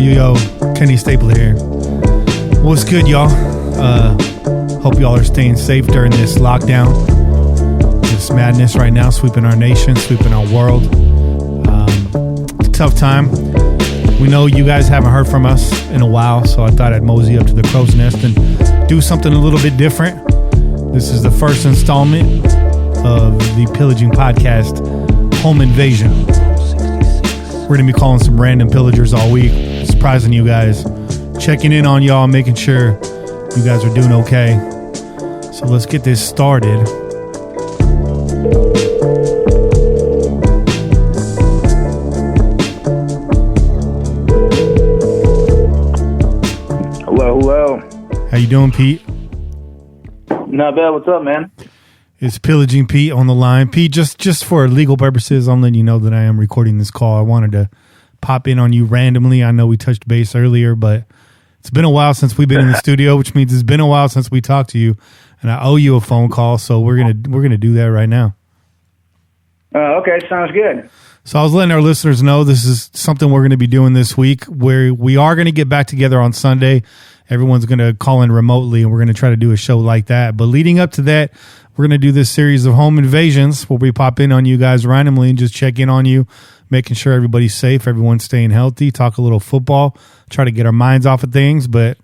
Yo, Kenny Stapler here. What's good, y'all? Hope y'all are staying safe during this lockdown. This madness right now sweeping our nation, sweeping our world. It's a tough time. We know you guys haven't heard from us in a while, so I thought I'd mosey up to the crow's nest and do something a little bit different. This is the first installment of the Pillaging Podcast, Home Invasion. We're going to be calling some random pillagers all week, surprising you guys, checking in on y'all, making sure you guys are doing okay. So let's get this started. Hello. How you doing, Pete? Not bad. What's up, man? It's Pillaging Pete on the line. Pete, just for legal purposes, I'm letting you know that I am recording this call. I wanted to pop in on you randomly. I know we touched base earlier, but it's been a while since we've been in the studio, which means it's been a while since we talked to you, and I owe you a phone call, so we're gonna do that right now. Okay, sounds good. So I was letting our listeners know this is something we're going to be doing this week, where we are going to get back together on Sunday. Everyone's going to call in remotely, and we're going to try to do a show like that. But leading up to that, we're going to do this series of home invasions where we pop in on you guys randomly and just check in on you, making sure everybody's safe, everyone's staying healthy, talk a little football, try to get our minds off of things, but,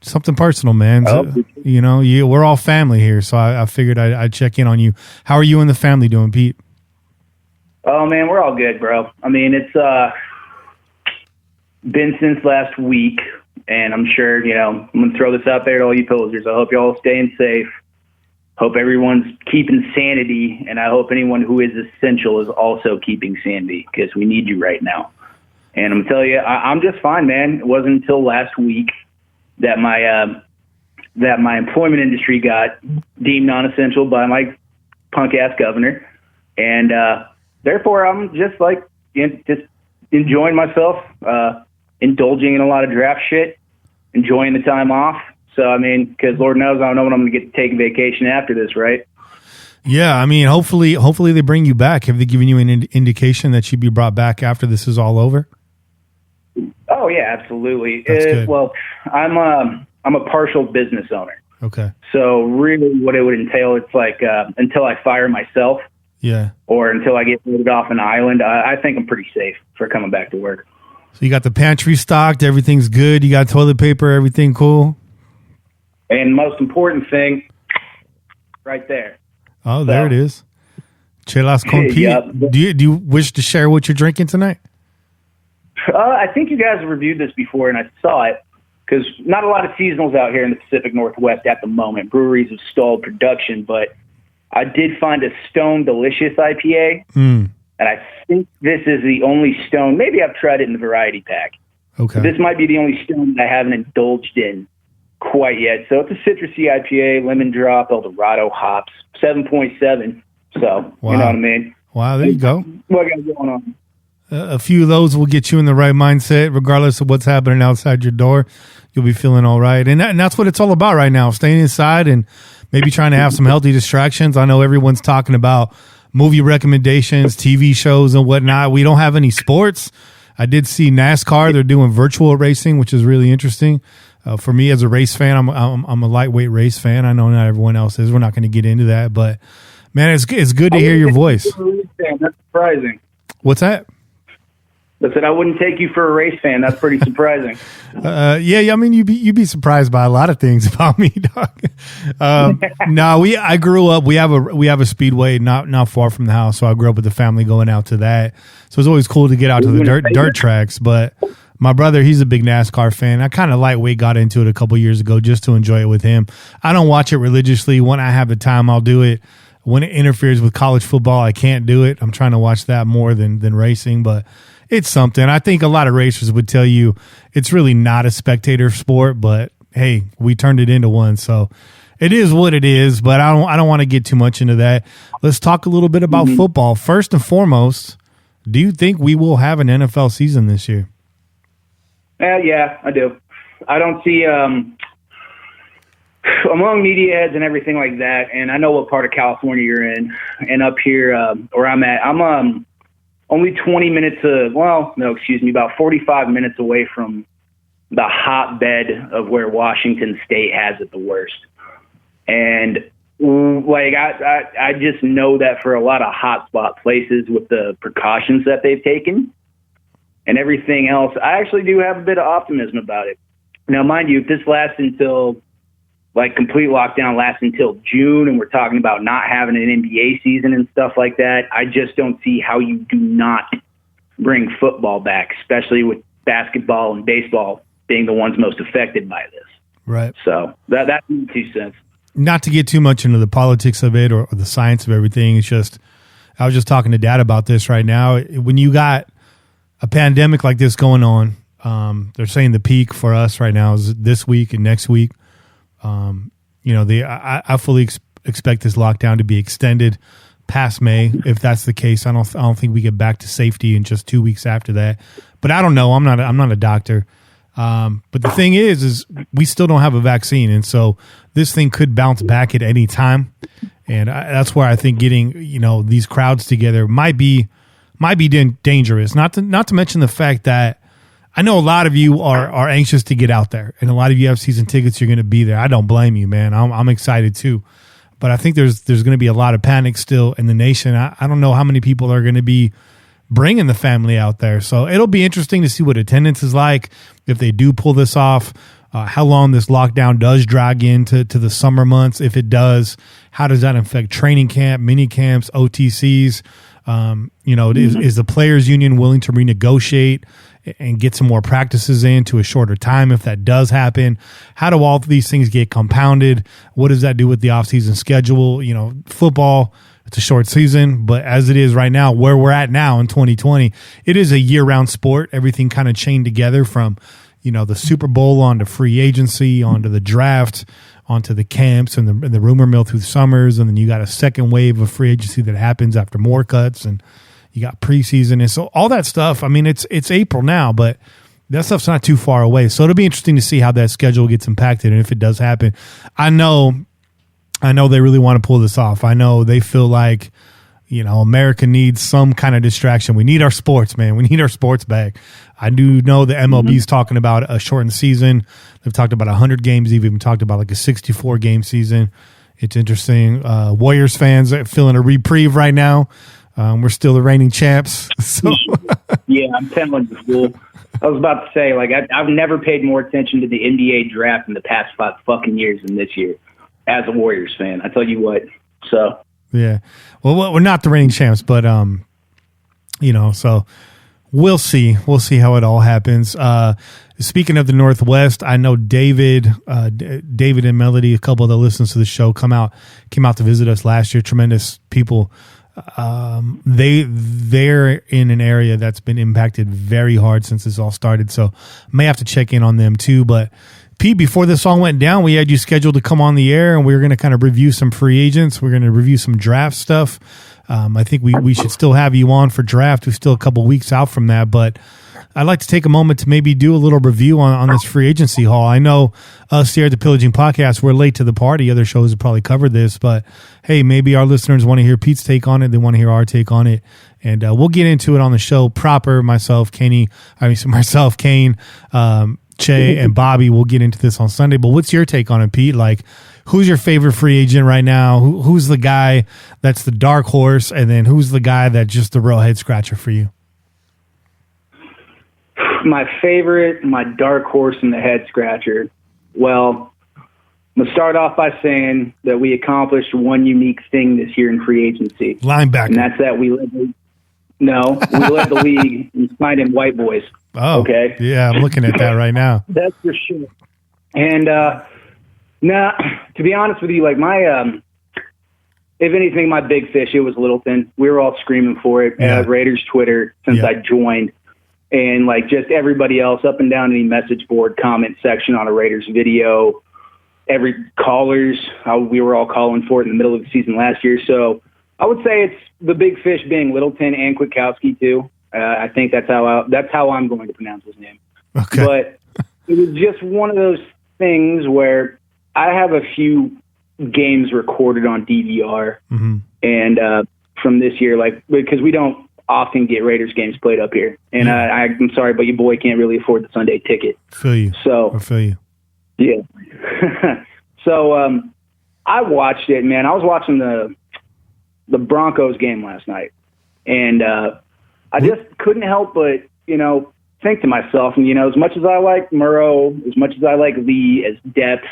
something personal, man. So, we're all family here, so I figured I'd check in on you. How are you and the family doing, Pete? Oh, man, we're all good, bro. I mean, it's been since last week, and I'm sure, I'm going to throw this out there to all you pillagers. I hope y'all staying safe. Hope everyone's keeping sanity, and I hope anyone who is essential is also keeping sanity, because we need you right now. And I'm telling you, I'm just fine, man. It wasn't until last week that my employment industry got deemed non-essential by my punk-ass governor, and therefore I'm just just enjoying myself, indulging in a lot of draft shit, enjoying the time off. So, I mean, because Lord knows I don't know when I'm going to get to take vacation after this, right? Yeah, I mean, hopefully they bring you back. Have they given you an indication that you'd be brought back after this is all over? Oh, yeah, absolutely. That's good. Well, I'm a partial business owner. Okay. So really what it would entail, it's like until I fire myself, yeah, or until I get moved off an island, I think I'm pretty safe for coming back to work. So you got the pantry stocked, everything's good, you got toilet paper, everything cool? And most important thing, right there. Oh, there it is. Chelas con Pete. Yep. Do you wish to share what you're drinking tonight? I think you guys have reviewed this before, and I saw it, because not a lot of seasonals out here in the Pacific Northwest at the moment. Breweries have stalled production, but I did find a Stone Delicious IPA, and I think this is the only Stone. Maybe I've tried it in the variety pack. Okay. This might be the only Stone that I haven't indulged in quite yet. So it's a citrusy IPA, lemon drop, Eldorado hops, 7.7. So, wow. You know what I mean? Wow, there you go. What I got going on? A few of those will get you in the right mindset, regardless of what's happening outside your door. You'll be feeling all right. And that's what it's all about right now, staying inside and maybe trying to have some healthy distractions. I know everyone's talking about movie recommendations, TV shows and whatnot. We don't have any sports. I did see NASCAR. They're doing virtual racing, which is really interesting. For me as a race fan, I'm a lightweight race fan. I know not everyone else is. We're not going to get into that, but man, it's good to hear your voice. That's surprising. What's that? I said I wouldn't take you for a race fan. That's pretty surprising. Yeah. I mean, you'd be surprised by a lot of things about me, dog. I grew up. We have a speedway not far from the house, so I grew up with the family going out to that. So it's always cool to get out to the dirt tracks. But my brother, he's a big NASCAR fan. I kind of lightweight got into it a couple years ago just to enjoy it with him. I don't watch it religiously. When I have the time, I'll do it. When it interferes with college football, I can't do it. I'm trying to watch that more than racing, but it's something. I think a lot of racers would tell you it's really not a spectator sport, but hey, we turned it into one. So it is what it is, but I don't want to get too much into that. Let's talk a little bit about football. First and foremost, do you think we will have an NFL season this year? Yeah, I do. I don't see among media heads and everything like that. And I know what part of California you're in. And up here where I'm at, I'm only 20 minutes about 45 minutes away from the hotbed of where Washington State has it the worst. And like I just know that for a lot of hotspot places with the precautions that they've taken and everything else, I actually do have a bit of optimism about it. Now, mind you, if this lasts until like complete lockdown lasts until June and we're talking about not having an NBA season and stuff like that, I just don't see how you do not bring football back, especially with basketball and baseball being the ones most affected by this. Right. So that's my 2 cents. Not to get too much into the politics of it or the science of everything. It's just, I was just talking to Dad about this right now. When you got a pandemic like this going on, they're saying the peak for us right now is this week and next week. I fully expect this lockdown to be extended past May. If that's the case, I don't think we get back to safety in just 2 weeks after that. But I don't know. I'm not a doctor. But the thing is we still don't have a vaccine. And so this thing could bounce back at any time. And that's where I think getting, these crowds together might be dangerous. Not to mention the fact that I know a lot of you are anxious to get out there, and a lot of you have season tickets. You're going to be there. I don't blame you, man. I'm excited too. But I think there's going to be a lot of panic still in the nation. I don't know how many people are going to be bringing the family out there. So it'll be interesting to see what attendance is like if they do pull this off, how long this lockdown does drag into the summer months. If it does, how does that affect training camp, mini camps, OTCs? Is the players union willing to renegotiate and get some more practices into a shorter time if that does happen? How do all these things get compounded? What does that do with the offseason schedule? Football, it's a short season, but as it is right now, where we're at now in 2020, it is a year-round sport. Everything kind of chained together from, the Super Bowl onto free agency, onto the draft, onto the camps and the rumor mill through the summers. And then you got a second wave of free agency that happens after more cuts, and you got preseason. And so all that stuff, I mean, it's April now, but that stuff's not too far away. So it'll be interesting to see how that schedule gets impacted. And if it does happen, I know they really want to pull this off. I know they feel like, America needs some kind of distraction. We need our sports, man. We need our sports back. I do know the MLB's talking about a shortened season. They've talked about 100 games. They've even talked about like a 64-game season. It's interesting. Warriors fans are feeling a reprieve right now. We're still the reigning champs. So. Yeah, I'm telling you, fool. I was about to say, like, I've never paid more attention to the NBA draft in the past 5 fucking years than this year as a Warriors fan. I tell you what. So. Yeah. Well, we're not the reigning champs, but, so we'll see. We'll see how it all happens. Speaking of the Northwest, I know David and Melody, a couple of the listeners to the show, came out to visit us last year. Tremendous people. They're in an area that's been impacted very hard since this all started. So may have to check in on them too. But Pete, before this all went down, we had you scheduled to come on the air, and we were going to kind of review some free agents. We're going to review some draft stuff. I think we should still have you on for draft. We're still a couple weeks out from that, but I'd like to take a moment to maybe do a little review on this free agency haul. I know us here at the Pillaging Podcast, we're late to the party. Other shows have probably covered this, but hey, maybe our listeners want to hear Pete's take on it. They want to hear our take on it. And we'll get into it on the show proper. Myself, Kane, Che, and Bobby will get into this on Sunday. But what's your take on it, Pete? Like, who's your favorite free agent right now? Who's the guy that's the dark horse? And then who's the guy that's just the real head scratcher for you? My favorite, my dark horse and the head scratcher. Well, I'm going to start off by saying that we accomplished one unique thing this year in free agency. Linebacker. And that's that we led the league in finding white boys. Oh, okay. Yeah, I'm looking at that right now. That's for sure. And, to be honest with you, like if anything, my big fish, it was Littleton. We were all screaming for it at Raiders Twitter since I joined. And like just everybody else up and down any message board, comment section on a Raiders video, every callers, we were all calling for it in the middle of the season last year. So I would say it's the big fish being Littleton and Kwiatkowski too. I think that's how I'm going to pronounce his name. Okay. But it was just one of those things where I have a few games recorded on DVR and from this year, like, because we don't often get Raiders games played up here. And I'm sorry, but your boy can't really afford the Sunday ticket. Feel you. So I feel you. Yeah. So I watched it, man. I was watching the Broncos game last night, and I just couldn't help but, think to myself, and, as much as I like Murrow, as much as I like Lee as depth,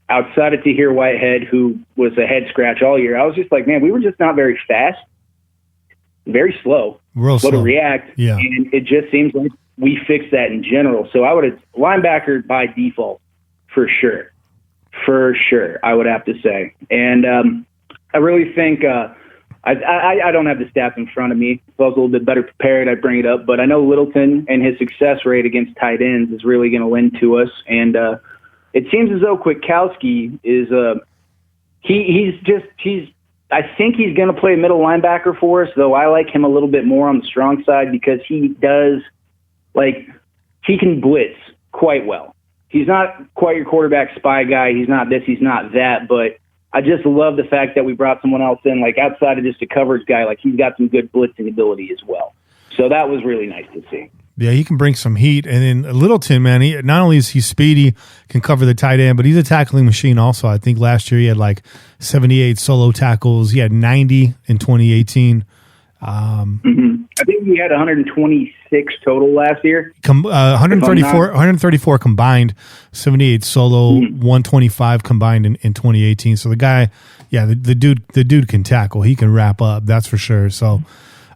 outside of Tahir Whitehead, who was a head scratch all year, I was just like, man, we were just not very fast, very slow, real slow to react. Yeah. And it just seems like we fixed that in general. So I would have linebacker by default for sure. For sure, I would have to say. And I really think I don't have the stats in front of me. If I was a little bit better prepared, I'd bring it up. But I know Littleton and his success rate against tight ends is really going to lend to us. And it seems as though Kwiatkowski is I think he's going to play middle linebacker for us, though I like him a little bit more on the strong side because he does, he can blitz quite well. He's not quite your quarterback spy guy. He's not this, he's not that, but I just love the fact that we brought someone else in, outside of just a coverage guy, he's got some good blitzing ability as well. So that was really nice to see. Yeah, he can bring some heat. And then Littleton, man, he not only is he speedy, can cover the tight end, but he's a tackling machine also. I think last year he had 78 solo tackles. He had 90 in 2018. I think he had 126 total last year. 134 combined, 78 solo, 125 combined in 2018. So the guy, the dude can tackle. He can wrap up, that's for sure. So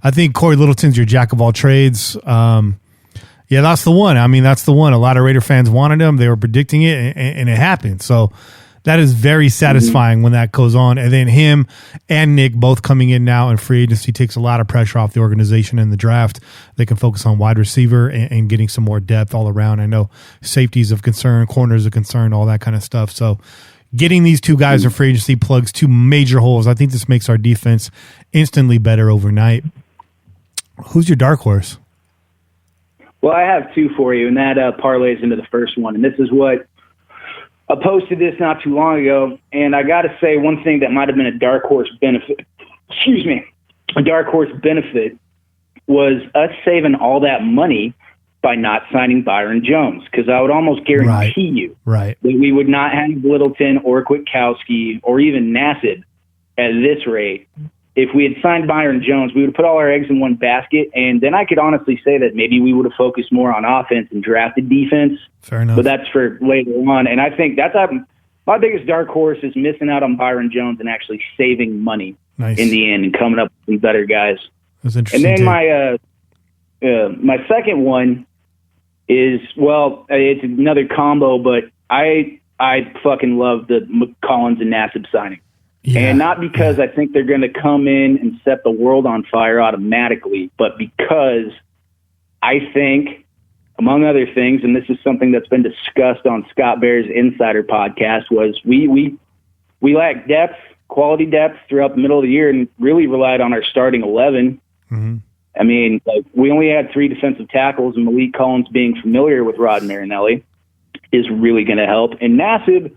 I think Corey Littleton's your jack of all trades. Yeah, that's the one. I mean, that's the one. A lot of Raider fans wanted him. They were predicting it, and it happened. So that is very satisfying when that goes on. And then him and Nick both coming in now in free agency takes a lot of pressure off the organization in the draft. They can focus on wide receiver and getting some more depth all around. I know safeties of concern, corners of concern, all that kind of stuff. So getting these two guys in free agency plugs two major holes. I think this makes our defense instantly better overnight. Who's your dark horse? Well, I have two for you, and that parlays into the first one. And this is what I posted this not too long ago, and I got to say one thing that might have been a dark horse benefit. A dark horse benefit was us saving all that money by not signing Byron Jones, because I would almost guarantee you that we would not have Littleton or Kwiatkowski or even Nassib at this rate. If we had signed Byron Jones, we would have put all our eggs in one basket, and then I could honestly say that maybe we would have focused more on offense and drafted defense. Fair enough. But that's for later on, and I think that's my biggest dark horse is missing out on Byron Jones and actually saving money in the end and coming up with some better guys. That's interesting. And then my second one is, it's another combo, but I fucking love the Collins and Nassib signing. Yeah. And not because I think they're going to come in and set the world on fire automatically, but because I think, among other things, and this is something that's been discussed on Scott Bear's Insider podcast, was we lack depth, quality depth throughout the middle of the year, and really relied on our starting 11. Mm-hmm. I mean, we only had 3 defensive tackles, and Malik Collins being familiar with Rod Marinelli is really going to help. And Nassib,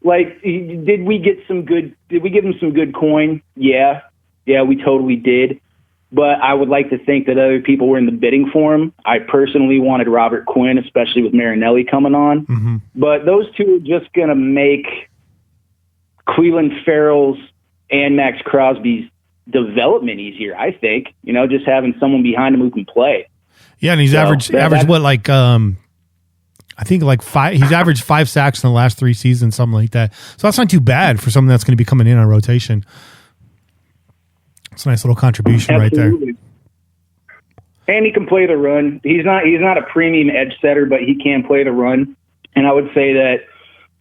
did we give him some good coin? Yeah, we totally did. But I would like to think that other people were in the bidding for him. I personally wanted Robert Quinn, especially with Marinelli coming on. Mm-hmm. But those two are just going to make Cleveland Farrell's and Max Crosby's development easier, I think. Just having someone behind him who can play. Yeah, and he's averaged what, I think 5. He's averaged 5 sacks in the last 3 seasons, something like that. So that's not too bad for someone that's going to be coming in on rotation. It's a nice little contribution right there. And he can play the run. He's not a premium edge setter, but he can play the run. And I would say that at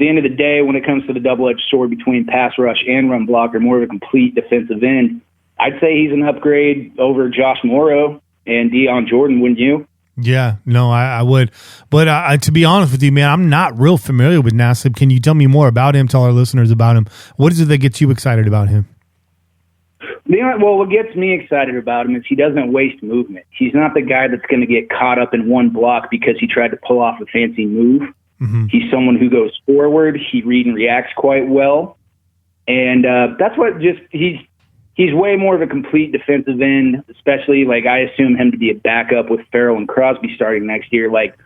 the end of the day, when it comes to the double-edged sword between pass rush and run blocker, more of a complete defensive end, I'd say he's an upgrade over Josh Morrow and Deion Jordan, wouldn't you? Yeah, no, I would. But to be honest with you, man, I'm not real familiar with Nassib. Can you tell me more about him? Tell our listeners about him. What is it that gets you excited about him? Well, what gets me excited about him is he doesn't waste movement. He's not the guy that's going to get caught up in one block because he tried to pull off a fancy move. Mm-hmm. He's someone who goes forward. He read and reacts quite well. And that's what he's way more of a complete defensive end, especially like I assume him to be a backup with Farrell and Crosby starting next year. Like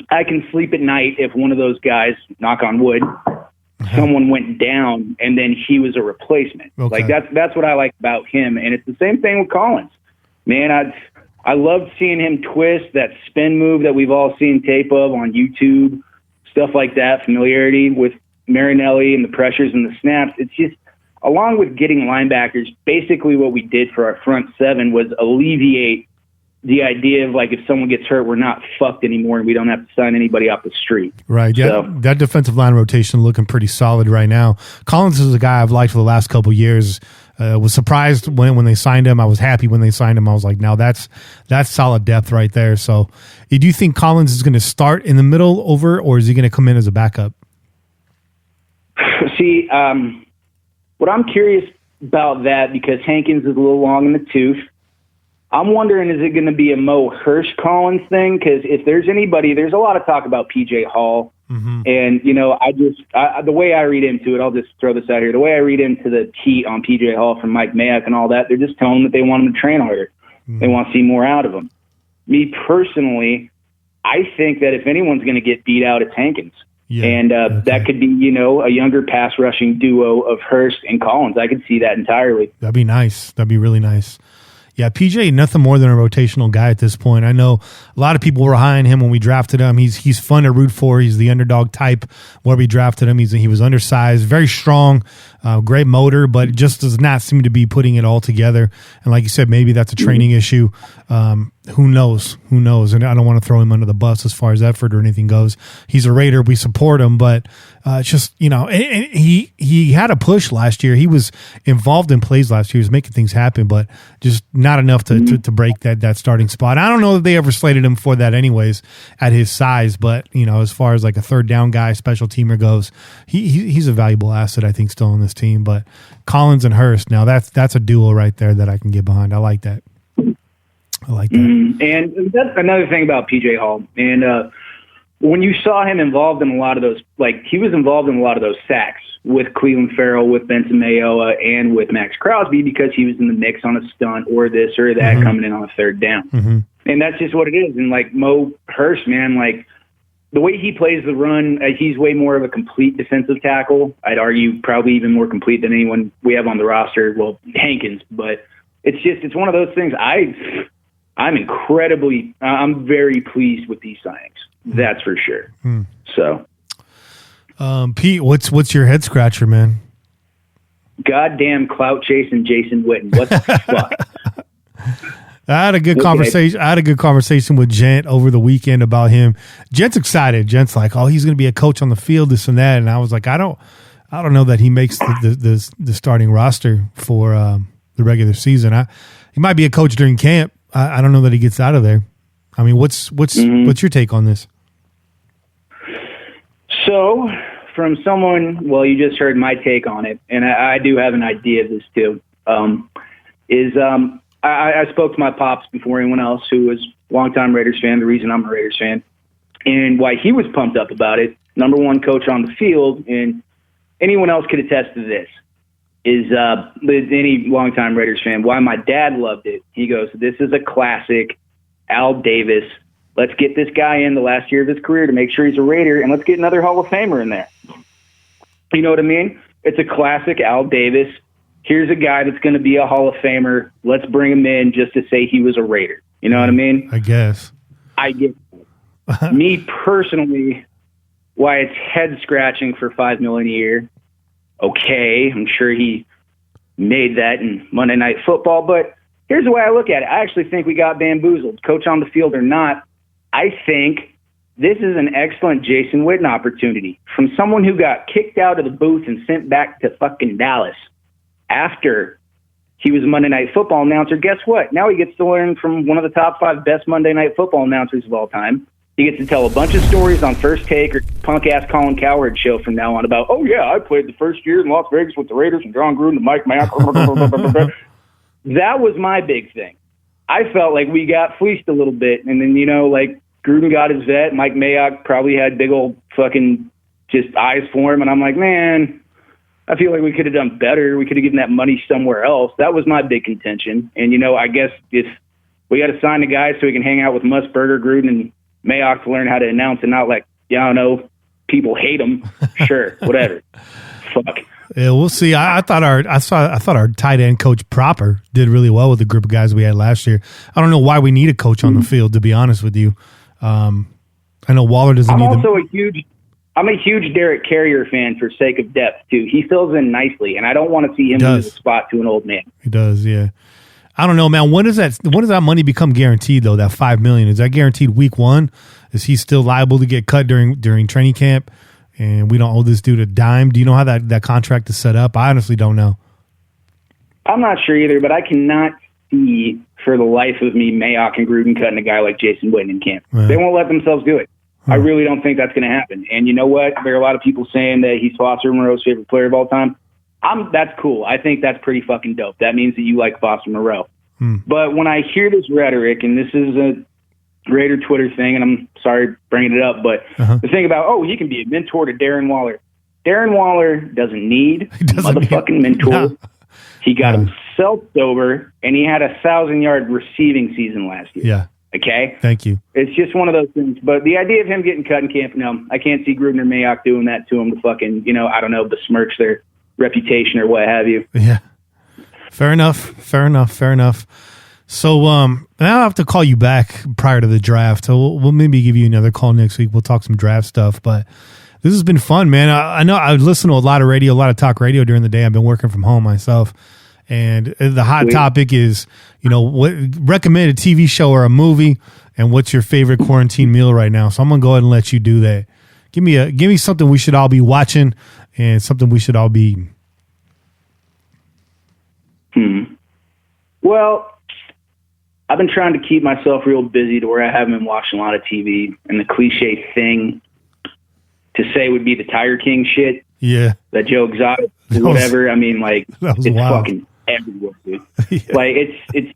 I can sleep at night if one of those guys, knock on wood, someone went down and then he was a replacement. Okay. Like that's what I like about him. And it's the same thing with Collins. Man, I loved seeing him twist that spin move that we've all seen tape of on YouTube, stuff like that, familiarity with Marinelli and the pressures and the snaps. It's just, along with getting linebackers, basically what we did for our front seven was alleviate the idea of like if someone gets hurt, we're not fucked anymore and we don't have to sign anybody off the street. Right. Yeah. So, that defensive line rotation looking pretty solid right now. Collins is a guy I've liked for the last couple of years. Was surprised when they signed him. I was happy when they signed him. I was like, now that's solid depth right there. So do you think Collins is going to start in the middle or is he going to come in as a backup? See, what I'm curious about that, because Hankins is a little long in the tooth, I'm wondering, is it going to be a Mo Hurst Collins thing? Because if there's anybody, there's a lot of talk about PJ Hall. Mm-hmm. And, you know, the way I read into it, I'll just throw this out here. The way I read into the heat on PJ Hall from Mike Mayock and all that, they're just telling him that they want him to train harder. Mm-hmm. They want to see more out of him. Me personally, I think that if anyone's going to get beat out, it's Hankins. Yeah, and that could be, you know, a younger pass rushing duo of Hurst and Collins. I could see that entirely. That'd be nice. That'd be really nice. Yeah, PJ, nothing more than a rotational guy at this point. I know a lot of people were high on him when we drafted him. He's fun to root for. He's the underdog type where we drafted him. He was undersized, very strong, great motor, but just does not seem to be putting it all together. And like you said, maybe that's a training issue. Who knows? And I don't want to throw him under the bus as far as effort or anything goes. He's a Raider. We support him, but it's just, you know, and he had a push last year. He was involved in plays last year. He was making things happen, but just not enough to break that starting spot. I don't know that they ever slated him for that anyways at his size, but, you know, as far as like a third down guy, special teamer goes, he's a valuable asset, I think, still on this team. But Collins and Hurst, now that's a duo right there that I can get behind. I like that. And that's another thing about PJ Hall. And when you saw him involved in a lot of those, like he was involved in a lot of those sacks with Cleveland Farrell, with Benson Mayoa, and with Max Crosby because he was in the mix on a stunt or this or that coming in on a third down. Mm-hmm. And that's just what it is. And like Mo Hurst, man, like the way he plays the run, he's way more of a complete defensive tackle. I'd argue probably even more complete than anyone we have on the roster. Well, Hankins, but it's one of those things. I'm very pleased with these signings. That's for sure. So, Pete, what's your head scratcher, man? Goddamn clout chasing Jason Witten. What the fuck? I had a good conversation with Gent over the weekend about him. Gent's excited. Gent's like, oh, he's going to be a coach on the field, this and that. And I was like, I don't know that he makes the starting roster for the regular season. He might be a coach during camp. I don't know that he gets out of there. I mean, what's your take on this? So, from someone, well, you just heard my take on it, and I do have an idea of this too. I spoke to my pops before anyone else, who was a longtime Raiders fan, the reason I'm a Raiders fan, and why he was pumped up about it. Number one coach on the field, and anyone else could attest to this, is any longtime Raiders fan, why my dad loved it. He goes, this is a classic Al Davis. Let's get this guy in the last year of his career to make sure he's a Raider, and let's get another Hall of Famer in there. You know what I mean? It's a classic Al Davis. Here's a guy that's going to be a Hall of Famer. Let's bring him in just to say he was a Raider. You know what I mean? I guess. I get it. Me personally, why it's head-scratching for $5 million a year. Okay, I'm sure he made that in Monday Night Football, but here's the way I look at it. I actually think we got bamboozled, coach on the field or not. I think this is an excellent Jason Witten opportunity from someone who got kicked out of the booth and sent back to fucking Dallas after he was a Monday Night Football announcer. Guess what? Now he gets to learn from one of the top 5 best Monday Night Football announcers of all time. He gets to tell a bunch of stories on First Take or punk-ass Colin Cowherd show from now on about, oh, yeah, I played the first year in Las Vegas with the Raiders and John Gruden and Mike Mayock. that was my big thing. I felt like we got fleeced a little bit. And then, like Gruden got his vet. Mike Mayock probably had big old fucking just eyes for him. And I'm like, man, I feel like we could have done better. We could have given that money somewhere else. That was my big contention. And, I guess if we got to sign the guys so we can hang out with Musburger, Gruden, and Mayock to learn how to announce and not like, I don't know, people hate him. Sure, whatever. Fuck. Yeah, we'll see. I thought our tight end coach Proper did really well with the group of guys we had last year. I don't know why we need a coach on the field, to be honest with you. I know Waller doesn't need them. I'm a huge Derek Carrier fan for sake of depth too. He fills in nicely, and I don't want to see him lose a spot to an old man. He does, yeah. I don't know, man. When does that money become guaranteed though? That $5 million, is that guaranteed week one? Is he still liable to get cut during training camp? And we don't owe this dude a dime. Do you know how that contract is set up? I honestly don't know. I'm not sure either, but I cannot see for the life of me Mayock and Gruden cutting a guy like Jason Witten in camp. They won't let themselves do it. I really don't think that's going to happen. And you know what? There are a lot of people saying that he's Foster Moreau's favorite player of all time. That's cool. I think that's pretty fucking dope. That means that you like Foster Moreau. But when I hear this rhetoric, and this is a Raider Twitter thing, and I'm sorry bringing it up, but the thing about, he can be a mentor to Darren Waller. Darren Waller doesn't need a motherfucking mentor. No. He got himself sober, and he had a 1,000-yard receiving season last year. Yeah. Okay? Thank you. It's just one of those things. But the idea of him getting cut in camp, no, I can't see Gruden or Mayock doing that to him to fucking, I don't know, besmirch their reputation or what have you. Yeah. Fair enough. So now I have to call you back prior to the draft. So we'll maybe give you another call next week. We'll talk some draft stuff. But this has been fun, man. I know I listen to a lot of radio, a lot of talk radio during the day. I've been working from home myself. And the hot topic is, what recommend a TV show or a movie, and what's your favorite quarantine meal right now. So I'm gonna go ahead and let you do that. Give me something we should all be watching and something we should all be eating. Well, I've been trying to keep myself real busy to where I haven't been watching a lot of TV, and the cliche thing to say would be the Tiger King shit. Yeah. That Joe Exotic, whatever. I mean, like, it's wild. Fucking everywhere, dude. Yeah. Like, it's,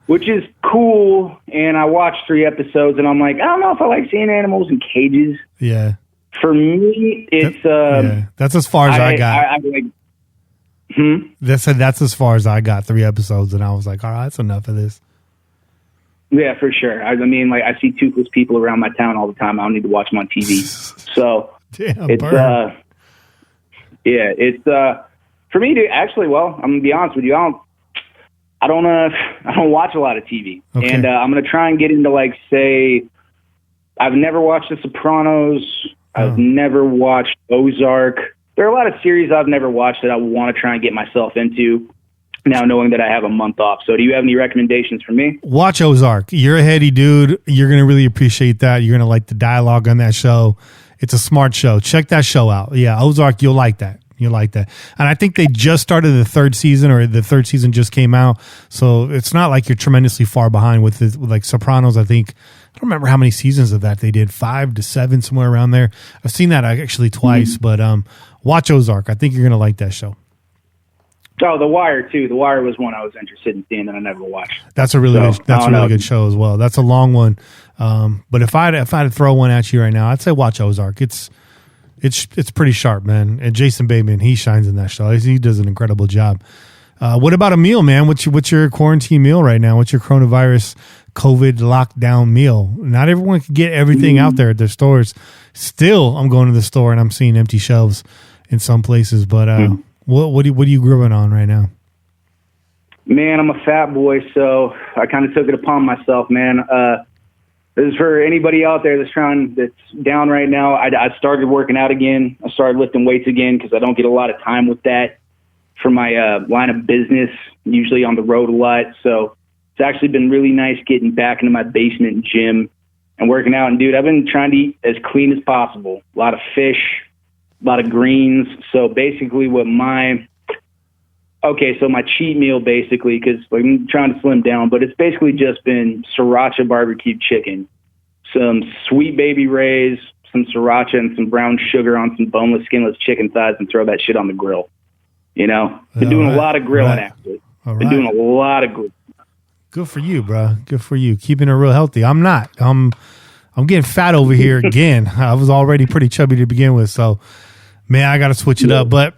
which is cool. And I watched 3 episodes, and I'm like, I don't know if I like seeing animals in cages. Yeah. For me, it's, that's as far as I got. That's as far as I got. 3 episodes, and I was like, all right, that's enough of this. Yeah, for sure. I mean, like, I see toothless people around my town all the time. I don't need to watch them on TV. So damn, it's, it's for me to actually. Well, I'm gonna be honest with you. I don't watch a lot of TV, and I'm gonna try and get into, like, say, I've never watched The Sopranos. I've never watched Ozark. There are a lot of series I've never watched that I want to try and get myself into now, knowing that I have a month off. So do you have any recommendations for me? Watch Ozark. You're a heady dude. You're going to really appreciate that. You're going to like the dialogue on that show. It's a smart show. Check that show out. Yeah, Ozark, you'll like that. You'll like that. And I think they just started the 3rd season, or the 3rd season just came out. So it's not like you're tremendously far behind with like Sopranos. I think, I don't remember how many seasons of that they did, 5 to 7, somewhere around there. I've seen that actually twice, but watch Ozark. I think you're going to like that show. Oh, The Wire too. The Wire was one I was interested in seeing that I never watched. That's a really good show as well. That's a long one. But if I had to throw one at you right now, I'd say watch Ozark. It's pretty sharp, man. And Jason Bateman, he shines in that show. He does an incredible job. What about a meal, man? What's your quarantine meal right now? What's your coronavirus COVID lockdown meal? Not everyone can get everything out there at their stores. Still, I'm going to the store and I'm seeing empty shelves in some places. But what are you grubbing on right now? Man, I'm a fat boy, so I kind of took it upon myself, man. This is for anybody out there that's down right now. I started working out again. I started lifting weights again because I don't get a lot of time with that for my line of business, usually on the road a lot. So it's actually been really nice getting back into my basement gym and working out. And, dude, I've been trying to eat as clean as possible. A lot of fish, a lot of greens. So basically my cheat meal, basically, because I'm trying to slim down, but it's basically just been sriracha barbecued chicken, some sweet baby rays, some sriracha, and some brown sugar on some boneless, skinless chicken thighs, and throw that shit on the grill. Been doing a lot of grilling after it. All Been right. doing a lot of good. Good for you, bro. Good for you. Keeping it real healthy. I'm not. I'm getting fat over here again. I was already pretty chubby to begin with, so man, I got to switch it up. But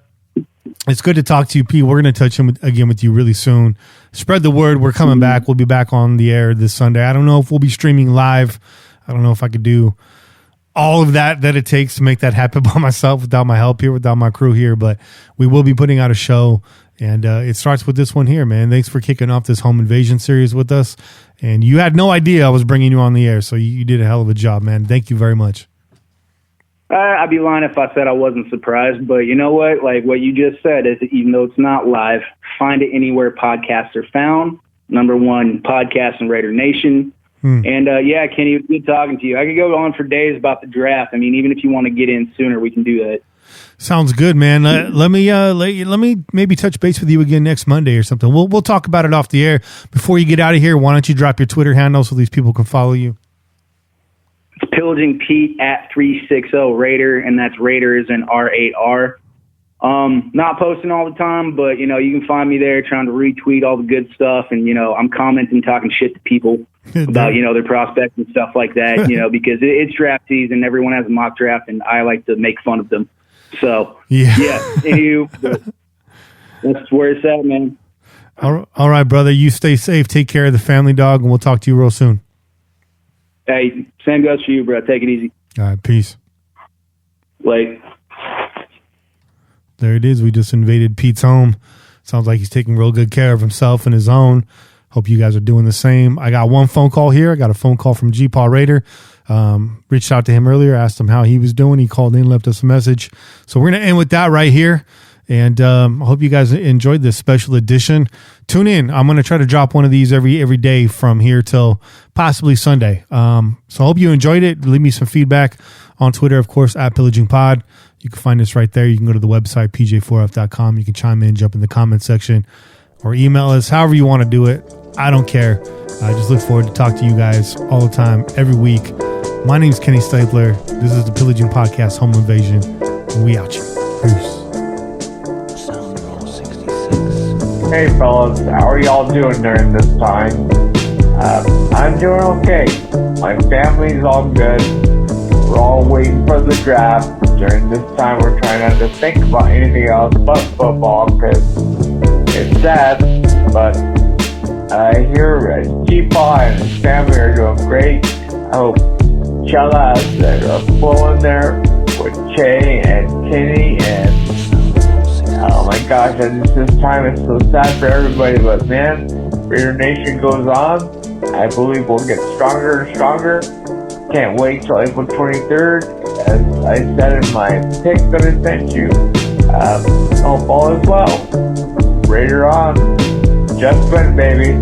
it's good to talk to you, Pete. We're going to touch again with you really soon. Spread the word. We're coming back. We'll be back on the air this Sunday. I don't know if we'll be streaming live. I don't know if I could do all of that it takes to make that happen by myself without my help here, without my crew here. But we will be putting out a show, and it starts with this one here, man. Thanks for kicking off this home invasion series with us. And you had no idea I was bringing you on the air, so you did a hell of a job, man. Thank you very much. I'd be lying if I said I wasn't surprised, but you know what? Like what you just said is, even though it's not live, find it anywhere podcasts are found. Number one podcast in Raider Nation. And yeah, Kenny, it was good talking to you. I could go on for days about the draft. I mean, even if you want to get in sooner, we can do that. Sounds good, man. Let me maybe touch base with you again next Monday or something. We'll talk about it off the air. Before you get out of here, why don't you drop your Twitter handle so these people can follow you? It's Pillaging Pete at 360 Raider, and that's Raider as in R8R. Not posting all the time, but you can find me there trying to retweet all the good stuff, and I'm commenting, talking shit to people about their prospects and stuff like that. Because it's draft season, everyone has a mock draft, and I like to make fun of them. So yeah. Anywho, that's where it's at, man. All right, brother. You stay safe. Take care of the family, dog, and we'll talk to you real soon. Hey, same goes for you, bro. Take it easy. All right, peace. Like. There it is. We just invaded Pete's home. Sounds like he's taking real good care of himself and his own. Hope you guys are doing the same. I got one phone call here. I got a phone call from G. Paul Raider. Reached out to him earlier, asked him how he was doing. He called in, left us a message. So we're going to end with that right here. And I hope you guys enjoyed this special edition. Tune in. I'm going to try to drop one of these every day from here till possibly Sunday. So I hope you enjoyed it. Leave me some feedback on Twitter, of course, at Pillaging Pod. You can find us right there. You can go to the website, pj4f.com. You can chime in, jump in the comment section, or email us, however you want to do it. I don't care. I just look forward to talk to you guys all the time, every week. My name's Kenny Stapler. This is the Pillaging Podcast, Home Invasion. And we out here. Peace. Hey fellas, how are y'all doing during this time? I'm doing okay. My family's all good. We're all waiting for the draft. During this time, we're trying not to think about anything else but football because it's sad. But I hear G-Paw and his family are doing great. I hope Chella's are full in there with Che and Kenny and oh my gosh, this time is so sad for everybody, but man, Raider Nation goes on. I believe we'll get stronger and stronger. Can't wait till April 23rd. As I said in my pic that I sent you, hope all is well. Raider on. Just win, baby.